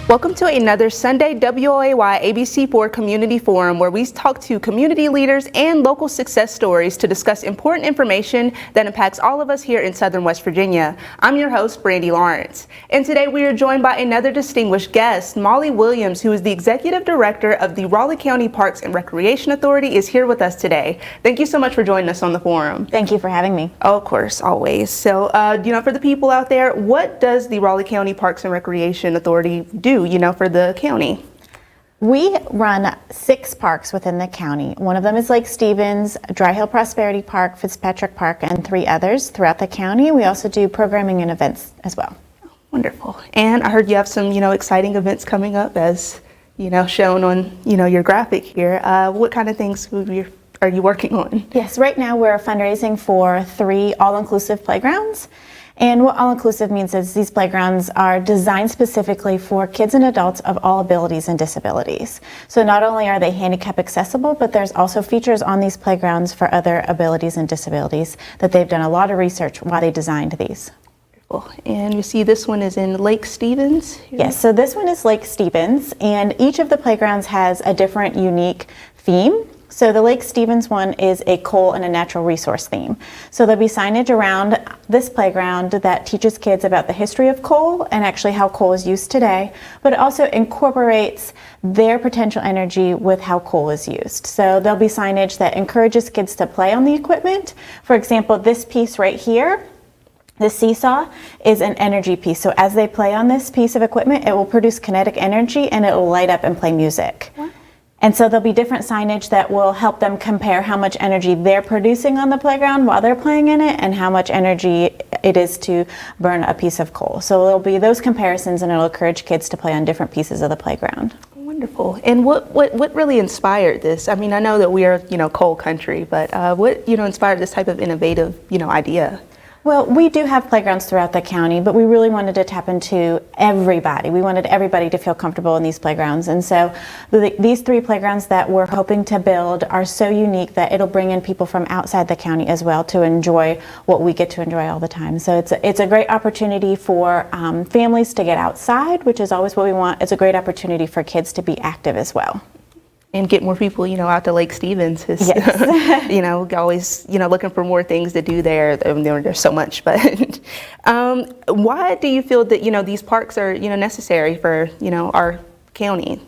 Welcome to another Sunday WOAY ABC4 Community Forum, where we talk to community leaders and local success stories to discuss important information that impacts all of us here in Southern West Virginia. I'm your host, Brandy Lawrence, and today we are joined by another distinguished guest. Molly Williams, who is the Executive Director of the Raleigh County Parks and Recreation Authority, is here with us today. Thank you so much for joining us on the forum. Thank you for having me. Oh, of course, always. So, for the people out there, what does the Raleigh County Parks and Recreation Authority do, for the county? We run 6 parks within the county. One of them is Lake Stevens, Dry Hill Prosperity Park, Fitzpatrick Park, and 3 others throughout the county. We also do programming and events as well. Wonderful. And I heard you have some, exciting events coming up as, shown on, your graphic here. What kind of things are you working on? Yes, right now we're fundraising for 3 all-inclusive playgrounds. And what all-inclusive means is these playgrounds are designed specifically for kids and adults of all abilities and disabilities. So not only are they handicap accessible, but there's also features on these playgrounds for other abilities and disabilities that they've done a lot of research why they designed these. And you see this one is in Lake Stevens? Yes, so this one is Lake Stevens, and each of the playgrounds has a different unique theme. So the Lake Stevens one is a coal and a natural resource theme. So there'll be signage around this playground that teaches kids about the history of coal and actually how coal is used today, but it also incorporates their potential energy with how coal is used. So there'll be signage that encourages kids to play on the equipment. For example, this piece right here, the seesaw, is an energy piece. So as they play on this piece of equipment, it will produce kinetic energy and it will light up and play music. What? And so there'll be different signage that will help them compare how much energy they're producing on the playground while they're playing in it and how much energy it is to burn a piece of coal. So there'll be those comparisons, and it'll encourage kids to play on different pieces of the playground. Wonderful. And what really inspired this? I mean, I know that we are, coal country, but what, inspired this type of innovative, idea? Well, we do have playgrounds throughout the county, but we really wanted to tap into everybody. We wanted everybody to feel comfortable in these playgrounds. And so these 3 playgrounds that we're hoping to build are so unique that it'll bring in people from outside the county as well to enjoy what we get to enjoy all the time. So it's a great opportunity for families to get outside, which is always what we want. It's a great opportunity for kids to be active as well. And get more people, out to Lake Stevens. Yes. Always, looking for more things to do there. There's so much, but why do you feel that, these parks are, necessary for, our county?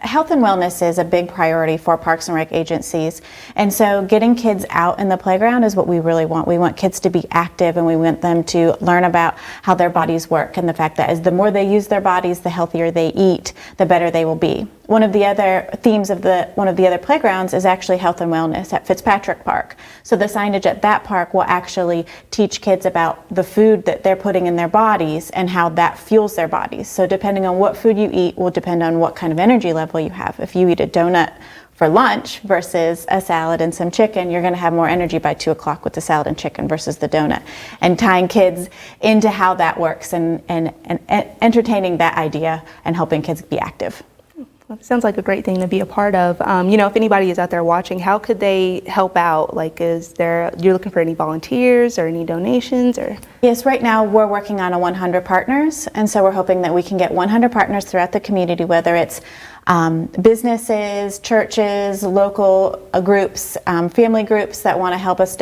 Health and wellness is a big priority for Parks and Rec agencies, and so getting kids out in the playground is what we really want. We want kids to be active, and we want them to learn about how their bodies work, and the fact that as the more they use their bodies, the healthier they eat, the better they will be. One of the other themes of one of the other playgrounds is actually health and wellness at Fitzpatrick Park. So the signage at that park will actually teach kids about the food that they're putting in their bodies and how that fuels their bodies. So depending on what food you eat will depend on what kind of energy level you have. If you eat a donut for lunch versus a salad and some chicken, you're going to have more energy by 2 o'clock with the salad and chicken versus the donut. And tying kids into how that works and entertaining that idea and helping kids be active. It sounds like a great thing to be a part of. If anybody is out there watching, how could they help out? Like, you're looking for any volunteers or any donations? Or Yes, right now we're working on 100 partners, and so we're hoping that we can get 100 partners throughout the community, whether it's businesses, churches, local groups, family groups that want to help us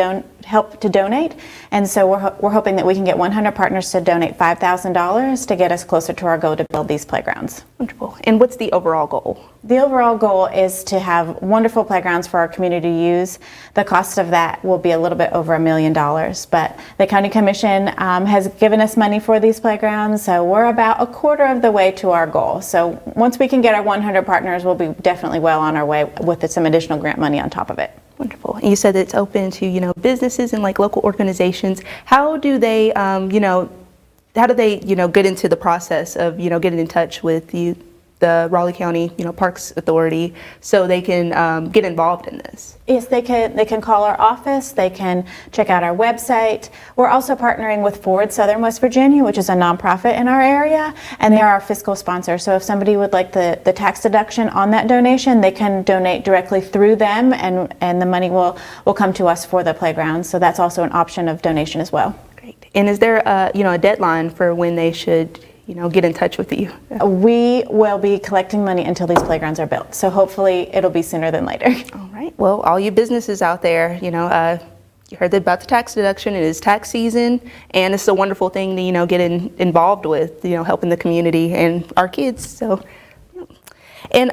help to donate. And so we're hoping that we can get 100 partners to donate $5,000 to get us closer to our goal to build these playgrounds. Wonderful. And what's the overall goal? The overall goal is to have wonderful playgrounds for our community to use. The cost of that will be a little bit over $1 million, but the County Commission has given us money for these playgrounds, so we're about a quarter of the way to our goal. So once we can get our 100 partners, we'll be definitely well on our way with some additional grant money on top of it. Wonderful. And you said it's open to, businesses and like local organizations. How do they, get into the process of, getting in touch with the Raleigh County, Parks Authority, so they can get involved in this? Yes, they can call our office, they can check out our website. We're also partnering with Forward Southern West Virginia, which is a nonprofit in our area, and they're our fiscal sponsor. So if somebody would like the tax deduction on that donation, they can donate directly through them, and the money will come to us for the playground. So that's also an option of donation as well. Great. And is there a deadline for when they should get in touch with you? We will be collecting money until these playgrounds are built. So hopefully it'll be sooner than later. All right. Well, all you businesses out there, you heard about the tax deduction. It is tax season, and it's a wonderful thing to, get involved with, helping the community and our kids. So, and,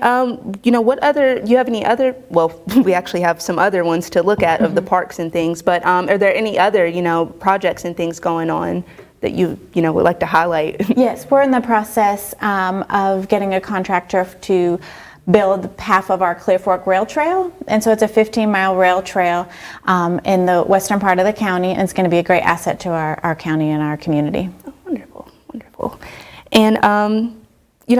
what other, you have any other, well, we actually have some other ones to look at of the parks and things, but are there any other, projects and things going on that you, would like to highlight? Yes, we're in the process of getting a contractor to build half of our Clear Fork Rail Trail. And so it's a 15-mile rail trail in the western part of the county, and it's going to be a great asset to our county and our community. Oh, wonderful, wonderful. And,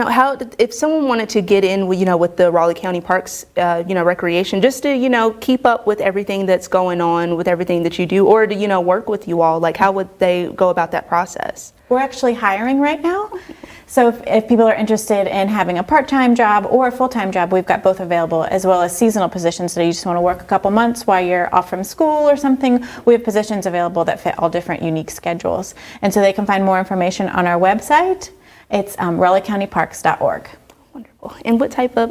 how, if someone wanted to get in, with the Raleigh County Parks, recreation, just to, keep up with everything that's going on, with everything that you do, or to, work with you all, like how would they go about that process? We're actually hiring right now. So if people are interested in having a part-time job or a full-time job, we've got both available, as well as seasonal positions. So you just want to work a couple months while you're off from school or something. We have positions available that fit all different unique schedules. And so they can find more information on our website. It's RaleighCountyParks.org. Wonderful. And what type of,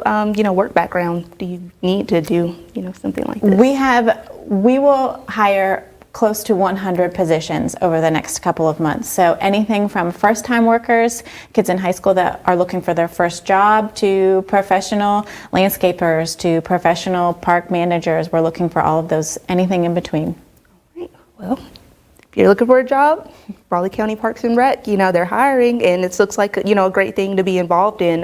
work background do you need to do, something like this? We will hire close to 100 positions over the next couple of months. So anything from first-time workers, kids in high school that are looking for their first job, to professional landscapers, to professional park managers. We're looking for all of those, anything in between. All right. Well, if you're looking for a job, Raleigh County Parks and Rec, they're hiring, and it looks like, a great thing to be involved in.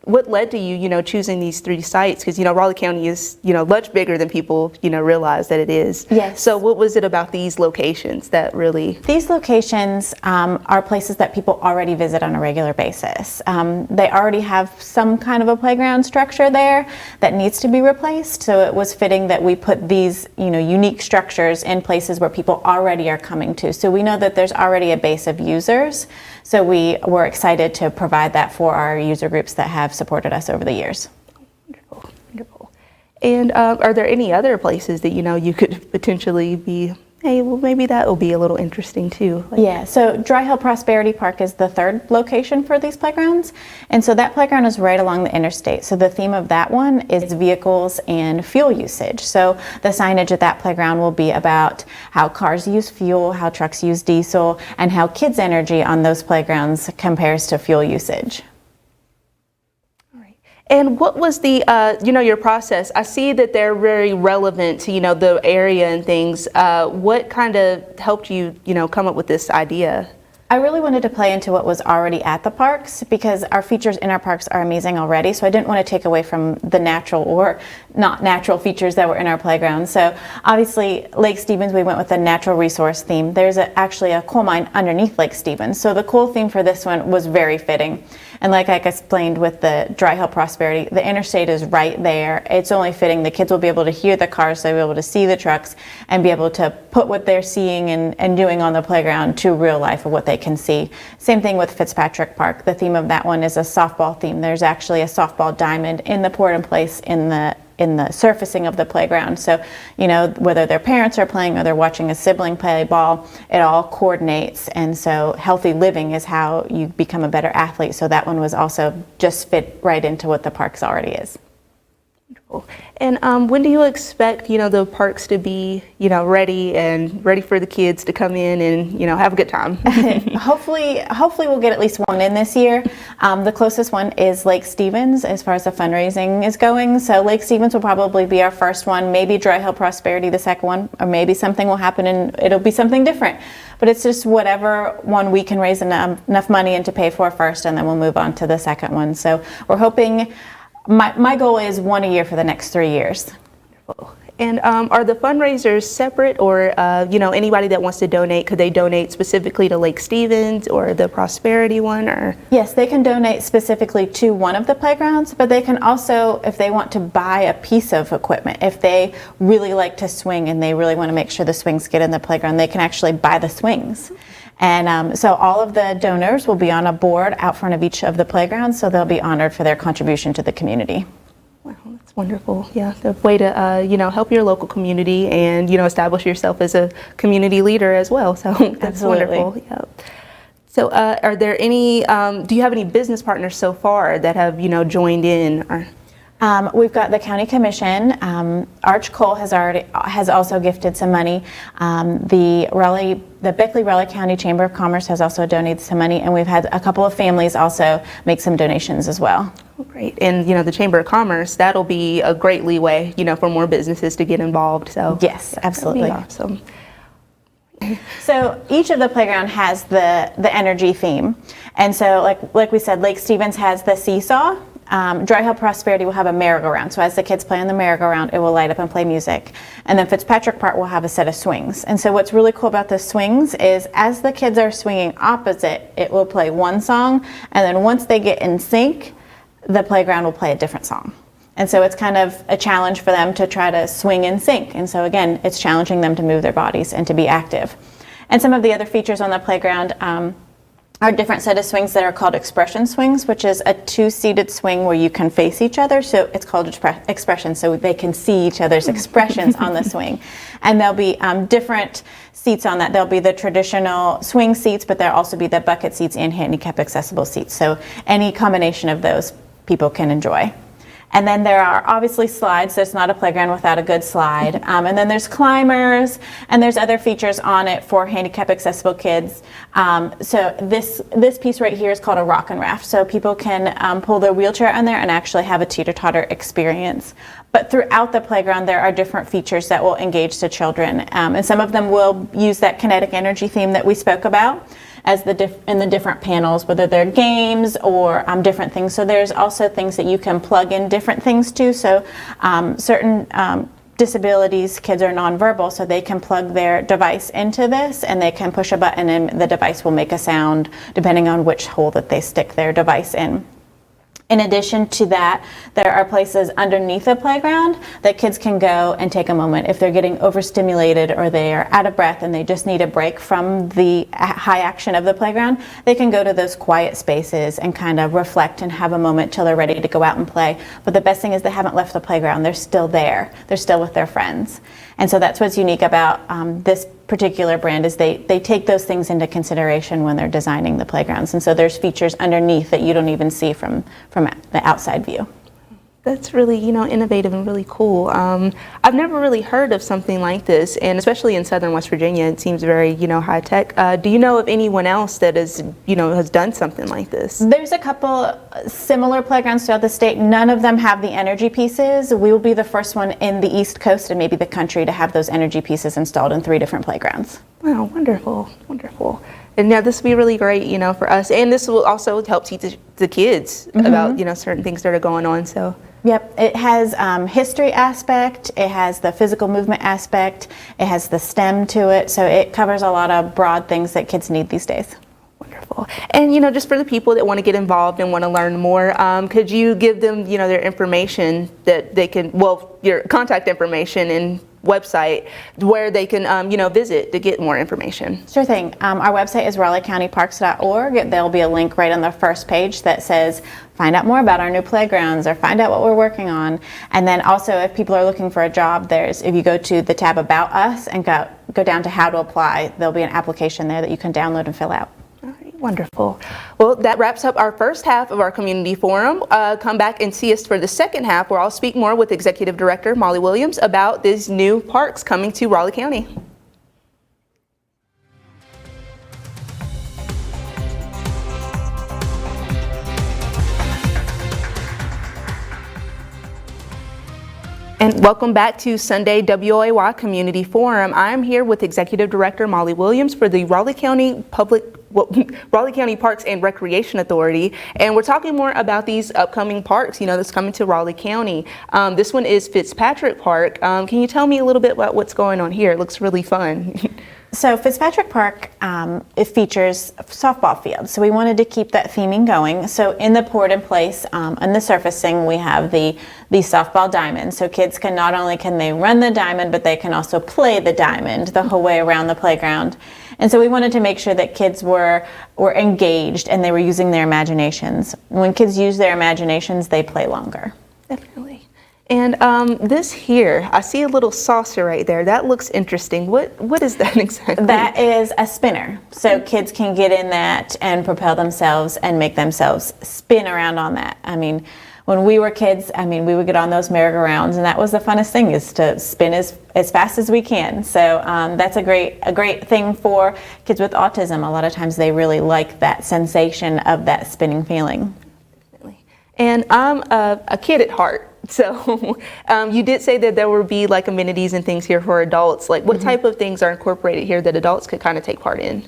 What led to you, choosing these 3 sites? Because, Raleigh County is, much bigger than people, realize that it is. Yes. So what was it about these locations that really? These locations are places that people already visit on a regular basis. They already have some kind of a playground structure there that needs to be replaced. So it was fitting that we put these, unique structures in places where people already are coming to. So we know that there's already a base of users. So we were excited to provide that for our user groups that have supported us over the years. Wonderful, wonderful. And are there any other places that you could potentially be, hey, well, maybe that will be a little interesting too? Yeah, so Dry Hill Prosperity Park is the 3rd location for these playgrounds. And so that playground is right along the interstate. So the theme of that one is vehicles and fuel usage. So the signage at that playground will be about how cars use fuel, how trucks use diesel, and how kids' energy on those playgrounds compares to fuel usage. And what was the, your process? I see that they're very relevant to, the area and things. What kind of helped you, come up with this idea? I really wanted to play into what was already at the parks, because our features in our parks are amazing already. So I didn't want to take away from the natural or not natural features that were in our playground. So obviously Lake Stevens, we went with a natural resource theme. There's actually a coal mine underneath Lake Stevens. So the coal theme for this one was very fitting. And like I explained with the Dry Hill Prosperity, the interstate is right there. It's only fitting. The kids will be able to hear the cars, so they'll be able to see the trucks and be able to put what they're seeing and doing on the playground to real life of what they can see. Same thing with Fitzpatrick Park. The theme of that one is a softball theme. There's actually a softball diamond in the pour in place in the surfacing of the playground. So, whether their parents are playing or they're watching a sibling play ball, it all coordinates. And so healthy living is how you become a better athlete. So that one was also just fit right into what the parks already is. Wonderful. And when do you expect, the parks to be, ready for the kids to come in and, have a good time? Hopefully we'll get at least one in this year. The closest one is Lake Stevens as far as the fundraising is going. So Lake Stevens will probably be our first one, maybe Dry Hill Prosperity the second one, or maybe something will happen and it'll be something different. But it's just whatever one we can raise enough money in to pay for first, and then we'll move on to the second one. So we're hoping. My goal is one a year for the next 3 years. Wonderful. And are the fundraisers separate, or anybody that wants to donate, could they donate specifically to Lake Stevens or the Prosperity one? Or yes, they can donate specifically to one of the playgrounds, but they can also, if they want to buy a piece of equipment, if they really like to swing and they really want to make sure the swings get in the playground, they can actually buy the swings. And so all of the donors will be on a board out front of each of the playgrounds, so they'll be honored for their contribution to the community. Wow, that's wonderful. Yeah, the way to, help your local community and, establish yourself as a community leader as well. So that's Absolutely. wonderful. Yeah. So are there any, do you have any business partners so far that have, joined in? Or? We've got the county commission. Arch Cole has also gifted some money. The Beckley-Raleigh County Chamber of Commerce has also donated some money, and we've had a couple of families also make some donations as well. Oh, great. And the Chamber of Commerce, that'll be a great leeway, for more businesses to get involved. So yes, absolutely. Awesome. So each of the playground has the energy theme, and so like we said, Lake Stevens has the seesaw. Dry Hill Prosperity will have a merry-go-round. So as the kids play on the merry-go-round, it will light up and play music. And then Fitzpatrick Park will have a set of swings. And so what's really cool about the swings is as the kids are swinging opposite, it will play one song, and then once they get in sync, the playground will play a different song. And so it's kind of a challenge for them to try to swing in sync. And so again, it's challenging them to move their bodies and to be active. And some of the other features on the playground are a different set of swings that are called expression swings, which is a two-seated swing where you can face each other. So it's called expression, so they can see each other's expressions on the swing. And there'll be different seats on that. There'll be the traditional swing seats, but there'll also be the bucket seats and handicap accessible seats. So any combination of those people can enjoy. And then there are obviously slides. There's not a playground without a good slide. And then there's climbers, and there's other features on it for handicap accessible kids. So this piece right here is called a rock and raft. So people can pull their wheelchair on there and actually have a teeter-totter experience. But throughout the playground, there are different features that will engage the children. And some of them will use that kinetic energy theme that we spoke about as in the different panels, whether they're games or different things. So there's also things that you can plug in different things to. So certain disabilities, kids are nonverbal, so they can plug their device into this and they can push a button and the device will make a sound depending on which hole that they stick their device in. In addition to that, there are places underneath the playground that kids can go and take a moment. If they're getting overstimulated or they are out of breath and they just need a break from the high action of the playground, they can go to those quiet spaces and kind of reflect and have a moment till they're ready to go out and play. But the best thing is they haven't left the playground. They're still there. They're still with their friends. And so that's what's unique about this particular brand is they take those things into consideration when they're designing the playgrounds. And so there's features underneath that you don't even see from the outside view. That's really, innovative and really cool. I've never really heard of something like this, and especially in Southern West Virginia, it seems very, high tech. Do you know of anyone else that is, has done something like this? There's a couple similar playgrounds throughout the state. None of them have the energy pieces. We will be the first one in the East Coast and maybe the country to have those energy pieces installed in 3 different playgrounds. Wow, wonderful, wonderful. And now this will be really great, for us, and this will also help teach the kids about, certain things that are going on. So. Yep, it has history aspect, it has the physical movement aspect, it has the STEM to it, so it covers a lot of broad things that kids need these days. Wonderful. And just for the people that want to get involved and want to learn more, could you give them their information that they can, your contact information and website where they can visit to get more information? Sure thing. Our website is raleighcountyparks.org. There'll be a link right on the first page that says find out more about our new playgrounds or find out what we're working on. And then also if people are looking for a job, if you go to the tab About Us and go down to How to Apply, there'll be an application there that you can download and fill out. All right, wonderful. Well, that wraps up our first half of our community forum. Come back and see us for the second half, where I'll speak more with Executive Director Molly Williams about these new parks coming to Raleigh County. And welcome back to Sunday WOAY Community Forum. I'm here with Executive Director Molly Williams for the Raleigh County Parks and Recreation Authority, and we're talking more about these upcoming parks, that's coming to Raleigh County. This one is Fitzpatrick Park. Can you tell me a little bit about what's going on here? It looks really fun. So Fitzpatrick Park, it features a softball field. So we wanted to keep that theming going. So in the poured in place, on the surfacing, we have the softball diamond. So kids can not only can they run the diamond, but they can also play the diamond the whole way around the playground. And so we wanted to make sure that kids were engaged and they were using their imaginations. When kids use their imaginations, they play longer. Definitely. And this here, I see a little saucer right there. That looks interesting. What is that exactly? That is a spinner. So kids can get in that and propel themselves and make themselves spin around on that. I mean, when we were kids, we would get on those merry-go-rounds, and that was the funnest thing, is to spin as fast as we can. So that's a great thing for kids with autism. A lot of times they really like that sensation of that spinning feeling. Definitely. And I'm a kid at heart. So you did say that there would be like amenities and things here for adults. Like what type of things are incorporated here that adults could kind of take part in?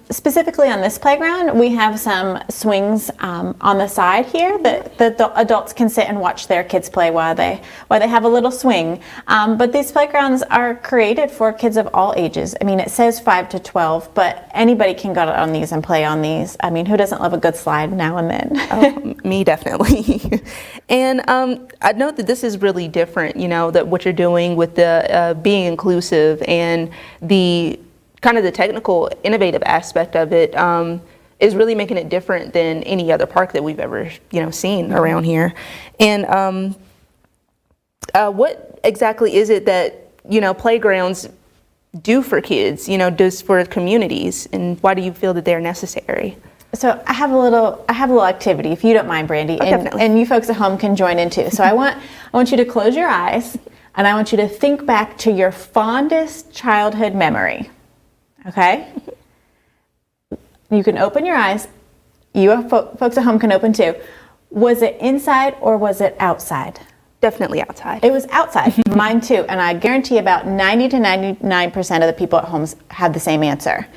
Specifically on this playground, we have some swings on the side here that the adults can sit and watch their kids play while they have a little swing. But these playgrounds are created for kids of all ages. I mean, it says 5 to 12, but anybody can go out on these and play on these. I mean, who doesn't love a good slide now and then? Oh, me definitely. And I know that this is really different, that what you're doing with the being inclusive and the kind of the technical, innovative aspect of it is really making it different than any other park that we've ever, seen around here. And what exactly is it that, playgrounds do for kids, does for communities, and why do you feel that they're necessary? So I have a little activity, if you don't mind, Brandy, and you folks at home can join in too. So I want you to close your eyes, and I want you to think back to your fondest childhood memory. Okay? You can open your eyes. You folks at home can open too. Was it inside or was it outside? Definitely outside. It was outside. Mine too. And I guarantee about 90 to 99% of the people at home had the same answer.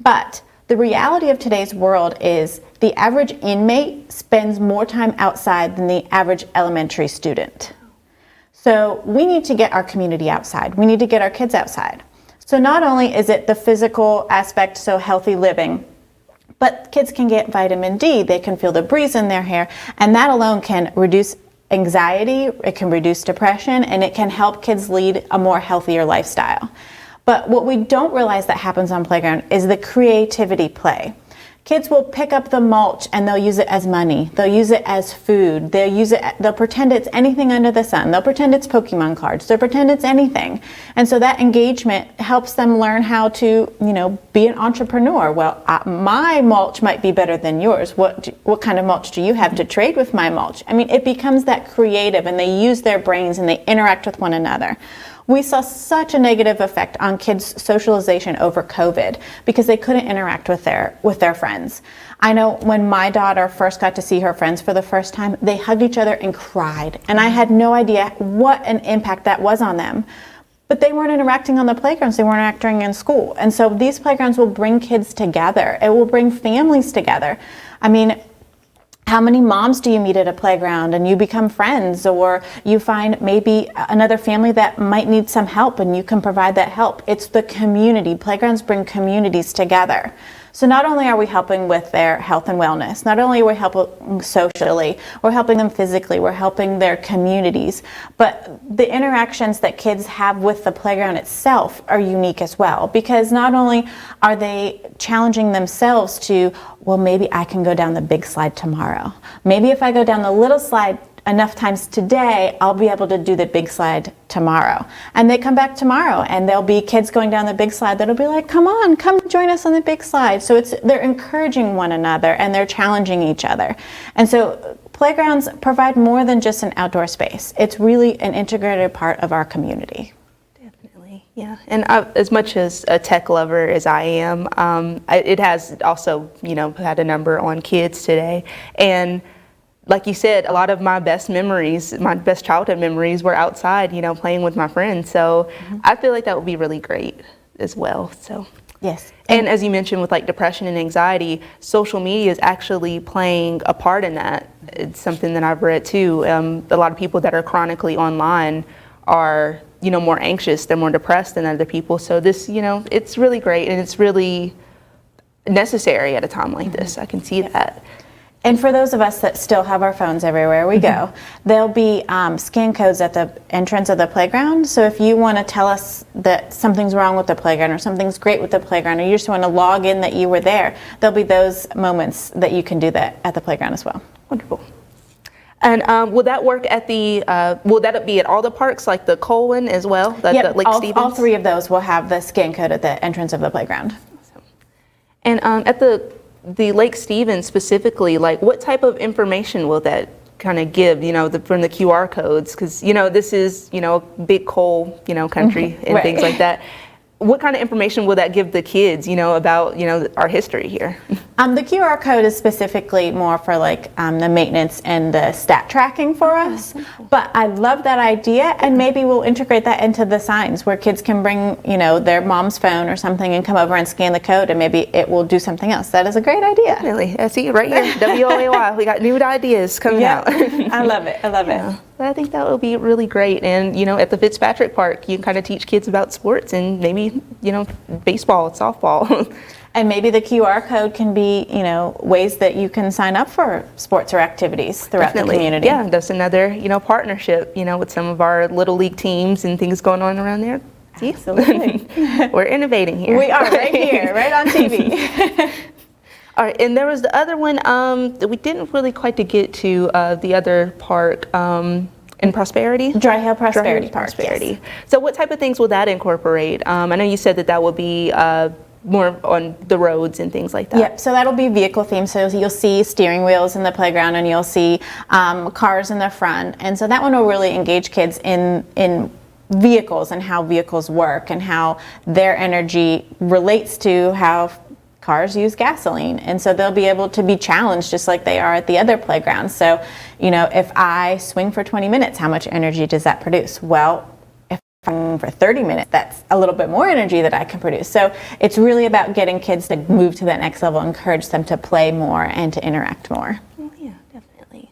But the reality of today's world is the average inmate spends more time outside than the average elementary student. So we need to get our community outside. We need to get our kids outside. So not only is it the physical aspect, so healthy living, but kids can get vitamin D, they can feel the breeze in their hair, and that alone can reduce anxiety, it can reduce depression, and it can help kids lead a more healthier lifestyle. But what we don't realize that happens on playground is the creativity play. Kids will pick up the mulch and they'll use it as money. They'll use it as food. They'll pretend it's anything under the sun. They'll pretend it's Pokemon cards. They'll pretend it's anything. And so that engagement helps them learn how to, be an entrepreneur. Well, my mulch might be better than yours. What kind of mulch do you have to trade with my mulch? I mean, it becomes that creative, and they use their brains and they interact with one another. We saw such a negative effect on kids' socialization over COVID because they couldn't interact with their friends. I know when my daughter first got to see her friends for the first time, they hugged each other and cried. And I had no idea what an impact that was on them. But they weren't interacting on the playgrounds, they weren't interacting in school. And so these playgrounds will bring kids together. It will bring families together. I mean, how many moms do you meet at a playground and you become friends, or you find maybe another family that might need some help and you can provide that help? It's the community. Playgrounds bring communities together. So not only are we helping with their health and wellness, not only are we helping socially, we're helping them physically, we're helping their communities, but the interactions that kids have with the playground itself are unique as well, because not only are they challenging themselves to, well, maybe I can go down the big slide tomorrow. Maybe if I go down the little slide enough times today, I'll be able to do the big slide tomorrow. And they come back tomorrow and there'll be kids going down the big slide that'll be like, come on, come join us on the big slide. So they're encouraging one another and they're challenging each other. And so playgrounds provide more than just an outdoor space. It's really an integrated part of our community. Definitely, yeah. And as much as a tech lover as I am, it has also, had a number on kids today. And like you said, a lot of my best childhood memories were outside, playing with my friends. So I feel like that would be really great as well. So yes. And as you mentioned with like depression and anxiety, social media is actually playing a part in that. It's something that I've read too. A lot of people that are chronically online are, more anxious, they're more depressed than other people. So this, it's really great and it's really necessary at a time like this. I can see that. And for those of us that still have our phones everywhere we go, there'll be scan codes at the entrance of the playground. So if you want to tell us that something's wrong with the playground or something's great with the playground, or you just want to log in that you were there, there'll be those moments that you can do that at the playground as well. Wonderful. And will that work at will that be at all the parks, like the Cole one as well? Yep, the Lake Stevens? all three of those will have the scan code at the entrance of the playground. And at the Lake Stevens specifically, like what type of information will that kind of give, from the QR codes? Because, this is, a big coal, country and Right. things like that. What kind of information will that give the kids, about, our history here? The QR code is specifically more for like the maintenance and the stat tracking for us. But I love that idea, and maybe we'll integrate that into the signs where kids can bring, their mom's phone or something and come over and scan the code, and maybe it will do something else. That is a great idea. Really? I see it right here. WOAY. We got new ideas coming out. I love it. I love it. I think that would be really great. And, at the Fitzpatrick Park, you can kind of teach kids about sports and maybe, baseball, softball. And maybe the QR code can be, ways that you can sign up for sports or activities throughout Definitely. the community. Yeah, that's another, partnership, with some of our little league teams and things going on around there. See? Absolutely. We're innovating here. We are right here, right on TV. All right, and there was the other one that we didn't really quite to get to, the other park in Prosperity? Dry Hill Prosperity Park, Prosperity. yes. So what type of things will that incorporate? I know you said that would be more on the roads and things like that. Yep, so that'll be vehicle themed. So you'll see steering wheels in the playground, and you'll see cars in the front. And so that one will really engage kids in vehicles and how vehicles work and how their energy relates to how cars use gasoline. And so they'll be able to be challenged just like they are at the other playgrounds. So, if I swing for 20 minutes, how much energy does that produce? Well, if I'm for 30 minutes, that's a little bit more energy that I can produce. So it's really about getting kids to move to that next level, encourage them to play more and to interact more. Oh, yeah, definitely.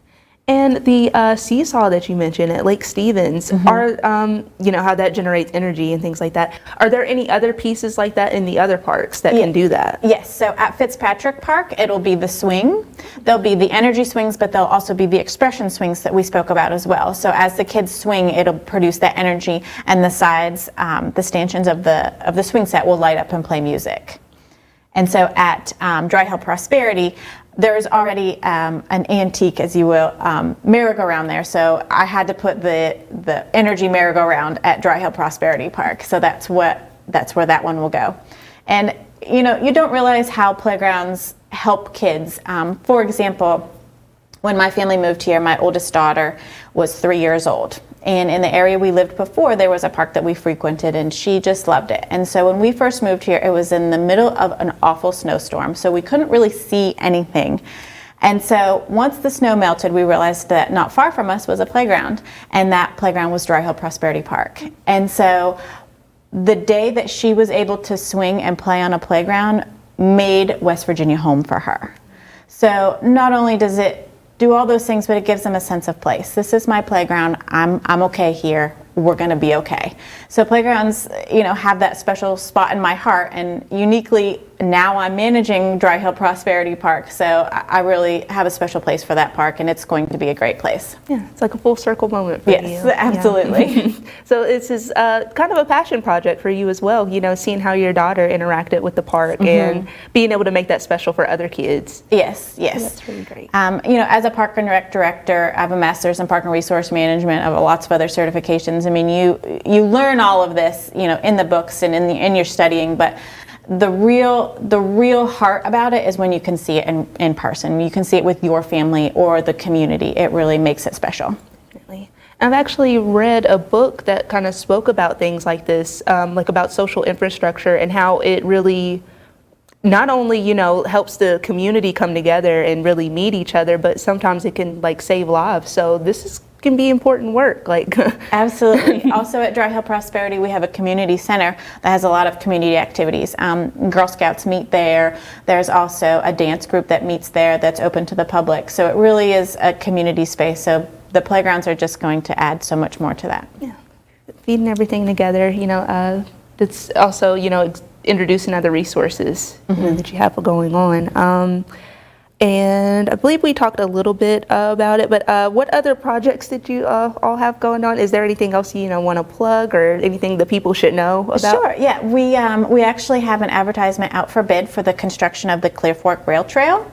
And the seesaw that you mentioned at Lake Stevens, are, how that generates energy and things like that. Are there any other pieces like that in the other parks that can do that? Yes, so at Fitzpatrick Park, it'll be the swing. There'll be the energy swings, but there'll also be the expression swings that we spoke about as well. So as the kids swing, it'll produce that energy, and the sides, the stanchions of the swing set will light up and play music. And so at Dry Hill Prosperity, there's already an antique, as you will, merry-go-round there. So I had to put the energy merry-go-round at Dry Hill Prosperity Park. So that's where that one will go. And you don't realize how playgrounds help kids. For example, when my family moved here, my oldest daughter was 3 years old. And in the area we lived before, there was a park that we frequented, and she just loved it. And so when we first moved here, it was in the middle of an awful snowstorm, so we couldn't really see anything. And so once the snow melted, we realized that not far from us was a playground, and that playground was Dry Hill Prosperity Park. And so the day that she was able to swing and play on a playground made West Virginia home for her. So not only does it do all those things, but it gives them a sense of place. This is my playground. I'm okay here. We're going to be okay. So playgrounds, have that special spot in my heart, and uniquely now I'm managing Dry Hill Prosperity Park. So I really have a special place for that park, and it's going to be a great place. Yeah, it's like a full circle moment for you. Yes, absolutely. Yeah. So this is kind of a passion project for you as well, seeing how your daughter interacted with the park and being able to make that special for other kids. Yes. So that's really great. As a Park and Rec director, I have a master's in Park and Resource Management. I have lots of other certifications. I mean, you learn all of this, in the books and in your studying, but the real heart about it is when you can see it in person. You can see it with your family or the community. It really makes it special. Definitely. I've actually read a book that kind of spoke about things like this, like about social infrastructure and how it really not only, helps the community come together and really meet each other, but sometimes it can save lives. So this can be important work. Absolutely. Also at Dry Hill Prosperity, we have a community center that has a lot of community activities. Girl Scouts meet there. There's also a dance group that meets there that's open to the public. So it really is a community space. So the playgrounds are just going to add so much more to that. Yeah. Feeding everything together, it's also, introducing other resources that you have going on. And I believe we talked a little bit about it, but what other projects did you all have going on? Is there anything else you want to plug or anything that people should know about? Sure, yeah. We actually have an advertisement out for bid for the construction of the Clear Fork Rail Trail.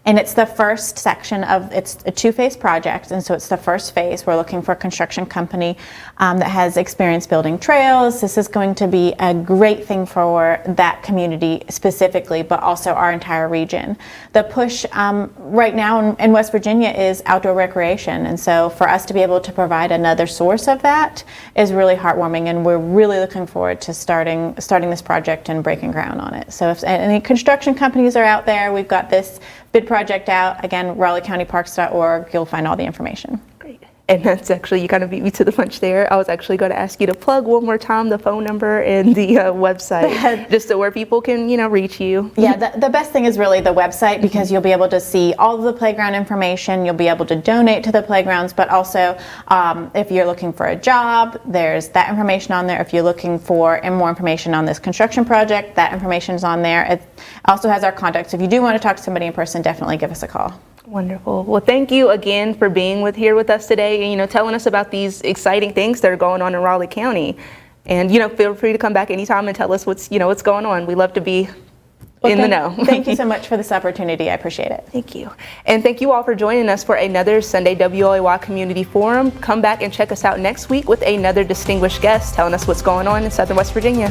And it's the first section of, it's a two-phase project, and so it's the first phase. We're looking for a construction company that has experience building trails. This is going to be a great thing for that community specifically, but also our entire region. The push right now in West Virginia is outdoor recreation, and so for us to be able to provide another source of that is really heartwarming, and we're really looking forward to starting this project and breaking ground on it. So if any construction companies are out there, we've got this bid project out. Again, RaleighCountyParks.org. You'll find all the information. Great. And that's actually, you kind of beat me to the punch there. I was actually going to ask you to plug one more time the phone number and the website, just so where people can, reach you. Yeah, the best thing is really the website, because you'll be able to see all of the playground information. You'll be able to donate to the playgrounds, but also if you're looking for a job, there's that information on there. If you're looking for more information on this construction project, that information is on there. It also has our contact. So if you do want to talk to somebody in person, definitely give us a call. Wonderful. Well, thank you again for being here with us today and, telling us about these exciting things that are going on in Raleigh County. And, feel free to come back anytime and tell us what's going on. We love to be in the know. Thank you so much for this opportunity. I appreciate it. Thank you. And thank you all for joining us for another Sunday WOAY Community Forum. Come back and check us out next week with another distinguished guest telling us what's going on in Southern West Virginia.